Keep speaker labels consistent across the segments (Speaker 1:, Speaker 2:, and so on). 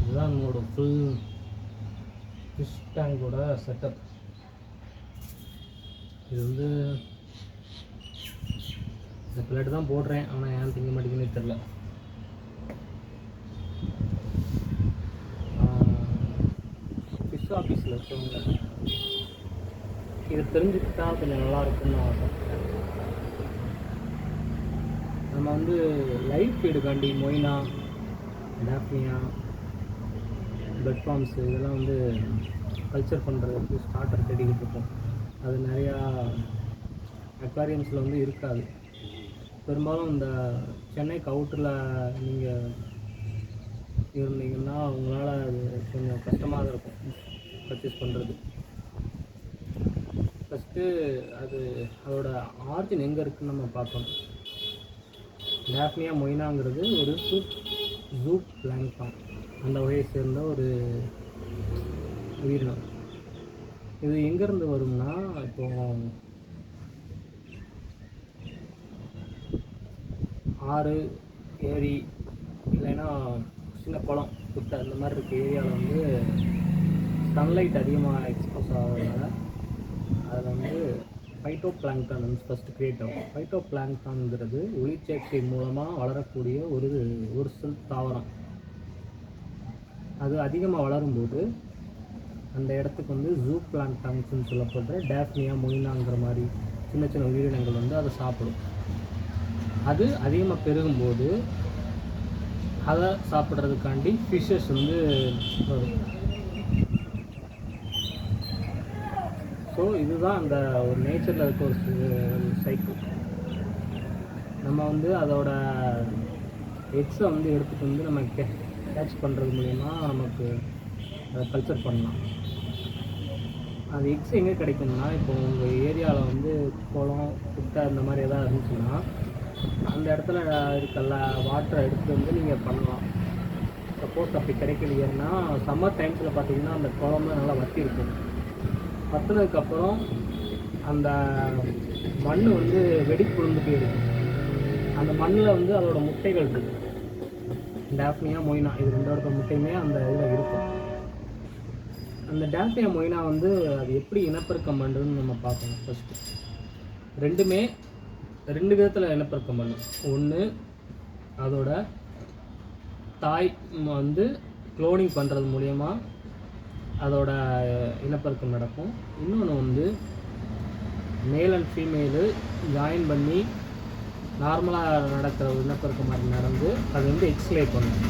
Speaker 1: இதுதான் நம்மளோட full fish டேங்கோட setup. இது வந்து இந்த பிளேட்டு தான் போடுறேன், ஆனால் ஏன் திங்க மாட்டேங்குதுன்னு தெரில. ஃபிஷ் ஆஃபீஸில் இருக்கவங்க இது தெரிஞ்சுக்கிட்டா கொஞ்சம் நல்லா இருக்குன்னு ஆசை. நம்ம வந்து life ஃபீடுக்காண்டி Moina, Daphnia, bed forms இதெல்லாம் வந்து கல்ச்சர் பண்ணுறதுக்கு ஸ்டார்டர் தேடிக்கிட்டு இருக்கோம். அது நிறையா அக்வாரியம்ஸில் வந்து இருக்காது. பெரும்பாலும் இந்த சென்னைக்கு அவுட்டரில் நீங்கள் இருந்தீங்கன்னா உங்களால் அது கொஞ்சம் கஷ்டமாக தான் இருக்கும் பர்ச்சேஸ் பண்ணுறது. ஃபஸ்ட்டு அதோட ஆரிஜின் எங்கே இருக்குதுன்னு நம்ம பார்க்கணும். டாஃப்னியா மொய்னாங்கிறது ஒரு ஜூப் பிளாங்கான், அந்த வகையை சேர்ந்த ஒரு உயிரினம். இது எங்கேருந்து வரும்னா, இப்போ ஆறு, ஏரி இல்லைன்னா சின்ன குளம், குட்டை இந்த மாதிரி இருக்க ஏரியாவில் வந்து சன்லைட் அதிகமாக எக்ஸ்போஸ் ஆகிறதுனால அதில் வந்து ஃபைட்டோ பிளாங்கான் வந்து ஃபஸ்ட்டு க்ரியேட் ஆகும். ஃபைட்டோ பிளாங்கான்ங்கிறது ஒளிச்சேர்க்கை மூலமாக வளரக்கூடிய ஒரு சில தாவரம். அது அதிகமாக வளரும்போது அந்த இடத்துக்கு வந்து ஜூ பிளாங்கான்ஸ்னு சொல்லப்படுற டாஃப்னியா, மொய்னாங்கிற மாதிரி சின்ன சின்ன உயிரினங்கள் வந்து அதை சாப்பிடும். அது அதிகமாக பெருகும்போது அதை சாப்பிட்றதுக்காண்டி ஃபிஷ்ஷஸ் வந்து வரும். ஸோ இதுதான் அந்த ஒரு நேச்சரில் இருக்க ஒரு சைக்கிள். நம்ம வந்து அதோட எக்ஸை வந்து எடுத்துகிட்டு வந்து நம்ம கேட்ச் பண்ணுறது மூலிமா நமக்கு அதை கல்ச்சர் பண்ணலாம். அது எக்ஸ் எங்கே கிடைக்கும்னா, இப்போ உங்கள் ஏரியாவில் வந்து குளம், குட்டை இந்த மாதிரி எதாவது இருந்துச்சுன்னா அந்த இடத்துல இருக்கல வாட்டரை எடுத்துகிட்டு வந்து நீங்கள் பண்ணலாம். சப்போஸ் அப்படி கிடைக்கலையேன்னா சம்மர் டைம்ஸில் பார்த்தீங்கன்னா அந்த குளம்லாம் நல்லா வற்றி இருக்கும். வற்றினதுக்கப்புறம் அந்த மண் வந்து வெடிப்பு விழுந்துட்டே இருக்கும். அந்த மண்ணில் வந்து அதோடய முட்டைகள் இருக்குது. டாஃப்னியா, மொய்னா இது ரெண்டோட முட்டையுமே அந்த இதில் இருக்கும். அந்த டாஃப்னியா, மொய்னா வந்து அது எப்படி இனப்பெருக்கம் பண்ணுறதுன்னு நம்ம பார்க்கணும். ஃபஸ்ட்டு ரெண்டுமே ரெண்டு விதத்தில் இனப்பெருக்கம் பண்ணும். ஒன்று அதோட தாய் வந்து குளோனிங் பண்ணுறது மூலயமா அதோட இனப்பெருக்கம் நடக்கும். இன்னொன்று வந்து மேல் அண்ட் ஃபீமேலு ஜாயின் பண்ணி நார்மலாக நடக்கிற இனப்பெருக்கம் மாதிரி நடந்து அது வந்து எக்ஸ்லே பண்ணும்.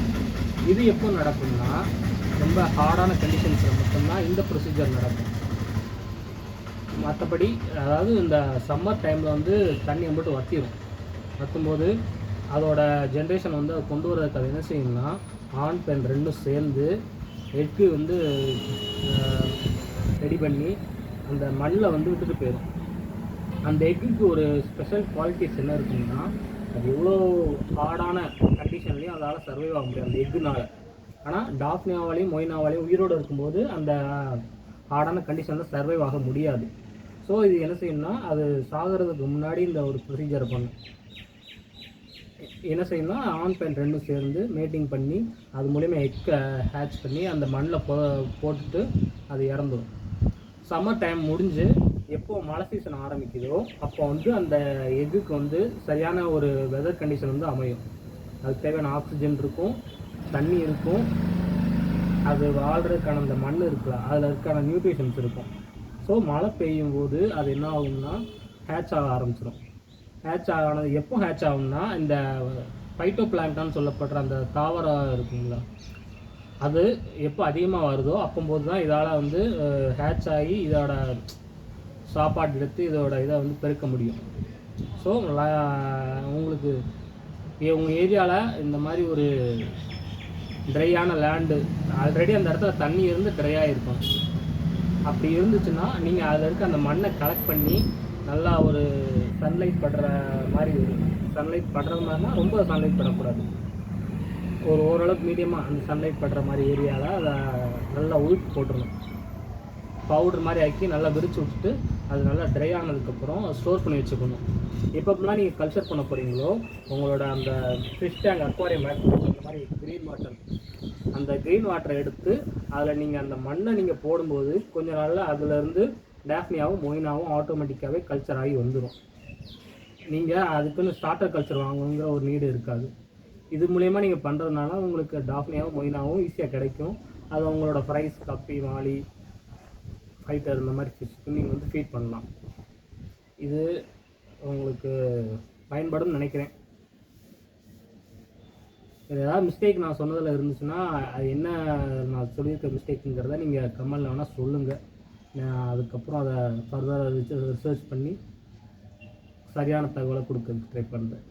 Speaker 1: இது எப்போ நடக்கும்னா ரொம்ப ஹார்டான கண்டிஷன்ஸில் மட்டும்தான் இந்த ப்ரொசீஜர் நடக்கும். மற்றபடி அதாவது இந்த சம்மர் டைமில் வந்து தண்ணி மட்டும் வற்றிடும். வற்றும்போது அதோட ஜென்ரேஷன் வந்து அதை கொண்டு வரதுக்கு அது என்ன செய்யணும்னா ஆண் பெண் ரெண்டும் சேர்ந்து எக்கு வந்து ரெடி பண்ணி அந்த மண்ணில் வந்து விட்டுட்டு போயிடும். அந்த எக்குக்கு ஒரு ஸ்பெஷல் குவாலிட்டிஸ் என்ன இருக்குன்னா, அது எவ்வளோ ஹார்டான கண்டிஷன்லேயும் அதால் சர்வைவ் ஆக முடியாது அந்த எக்குனால். ஆனால் டாஃப்னியாவாலையும் மொய்னாவாலையும் உயிரோடு இருக்கும்போது அந்த ஹார்டான கண்டிஷனில் சர்வைவ் ஆக முடியாது. ஸோ இது என்ன செய்யணும்னா அது சாகிறதுக்கு முன்னாடி இந்த ஒரு ப்ரொசீஜரை பண்ணும். என்ன செய்யணும்னா ஆண் பெண் ரெண்டும் சேர்ந்து மேட்டிங் பண்ணி அது மூலயமா எக்கை ஹேட்ச் பண்ணி அந்த மண்ணில் போட்டுட்டு அது இறந்துடும். சம்மர் டைம் முடிஞ்சு எப்போது மழை சீசன் ஆரம்பிக்குதோ அப்போ வந்து அந்த எக்குக்கு வந்து சரியான ஒரு வெதர் கண்டிஷன் வந்து அமையும். அதுக்கு தேவையான ஆக்சிஜன் இருக்கும், தண்ணி இருக்கும், அது வாழ்கிறதுக்கான அந்த மண் இருக்கலாம், அதில் இருக்கான நியூட்ரிஷன்ஸ் இருக்கும். ஸோ மழை பெய்யும் போது அது என்ன ஆகும்னா ஹேட்ச் ஆக ஆரம்பிச்சிடும். ஹேட்ச் ஆனது எப்போ ஹேட்ச் ஆகும்னா இந்த ஃபைட்டோ பிளாங்கான் சொல்லப்படுற அந்த தாவரம் இருக்குங்களா, அது எப்போ அதிகமாக வருதோ அப்போது தான் இதால் வந்து ஹேட்ச் ஆகி இதோட சாப்பாடு எடுத்து இதோட இதை வந்து பெருக்க முடியும். ஸோ உங்களுக்கு உங்கள் ஏரியாவில் இந்த மாதிரி ஒரு ட்ரையான லேண்டு ஆல்ரெடி அந்த இடத்துல தண்ணி இருந்து ட்ரையாக இருக்கும். அப்படி இருந்துச்சுன்னா நீங்கள் அதில் இருக்க அந்த மண்ணை கலெக்ட் பண்ணி நல்லா ஒரு சன்லைட் படுற மாதிரி சன்லைட் படுறது மாதிரினா ரொம்ப சன்லைட் படக்கூடாது, ஒரு ஓரளவுக்கு மீடியமாக அந்த சன்லைட் படுற மாதிரி ஏரியாவில் அதை நல்லா உழுப்பு போட்டுடணும். பவுட்ரு மாதிரி ஆக்கி நல்லா விரித்து விட்டுட்டு அது நல்லா ட்ரை ஆனதுக்கப்புறம் ஸ்டோர் பண்ணி வச்சுக்கணும். எப்பப்பெல்லாம் நீங்கள் கல்ச்சர் பண்ண போகிறீங்களோ உங்களோட அந்த ஃபிஷ் டேங்க் அக்வாரியம் அந்த மாதிரி க்ரீன் வாட்டர், அந்த க்ரீன் வாட்டரை எடுத்து அதில் நீங்கள் அந்த மண்ணை நீங்கள் போடும்போது கொஞ்சம் நாளில் அதுலேருந்து டேஃப்னியாவும் மொயினாவும் ஆட்டோமேட்டிக்காகவே கல்ச்சர் ஆகி வந்துடும். நீங்கள் அதுக்குன்னு ஸ்டார்டர் கல்ச்சர் வாங்கணுங்கிற ஒரு நீடு இருக்காது. இது மூலயமா நீங்கள் பண்ணுறதுனால உங்களுக்கு டாஃப்னியாவும் மொயினாவும் ஈஸியாக கிடைக்கும். அது உங்களோட ஃப்ரைஸ், கப்பி, மாலி, ஃபைட்டர் இந்த மாதிரி ஃபிஷ்க்கு நீங்கள் வந்து ஃபீட் பண்ணலாம். இது உங்களுக்கு பயன்படும் நினைக்கிறேன். இது ஏதாவது மிஸ்டேக் நான் சொன்னதில் இருந்துச்சுன்னா அது என்ன நான் சொல்லியிருக்க மிஸ்டேக்குங்கிறத நீங்கள் கமெண்டில் வேணால் சொல்லுங்கள். நான் அதுக்கப்புறம் அதை ஃபர்தராக ரிசர்ச் பண்ணி சரியான தகவலை கொடுக்கறதுக்கு ட்ரை பண்ணுறேன்.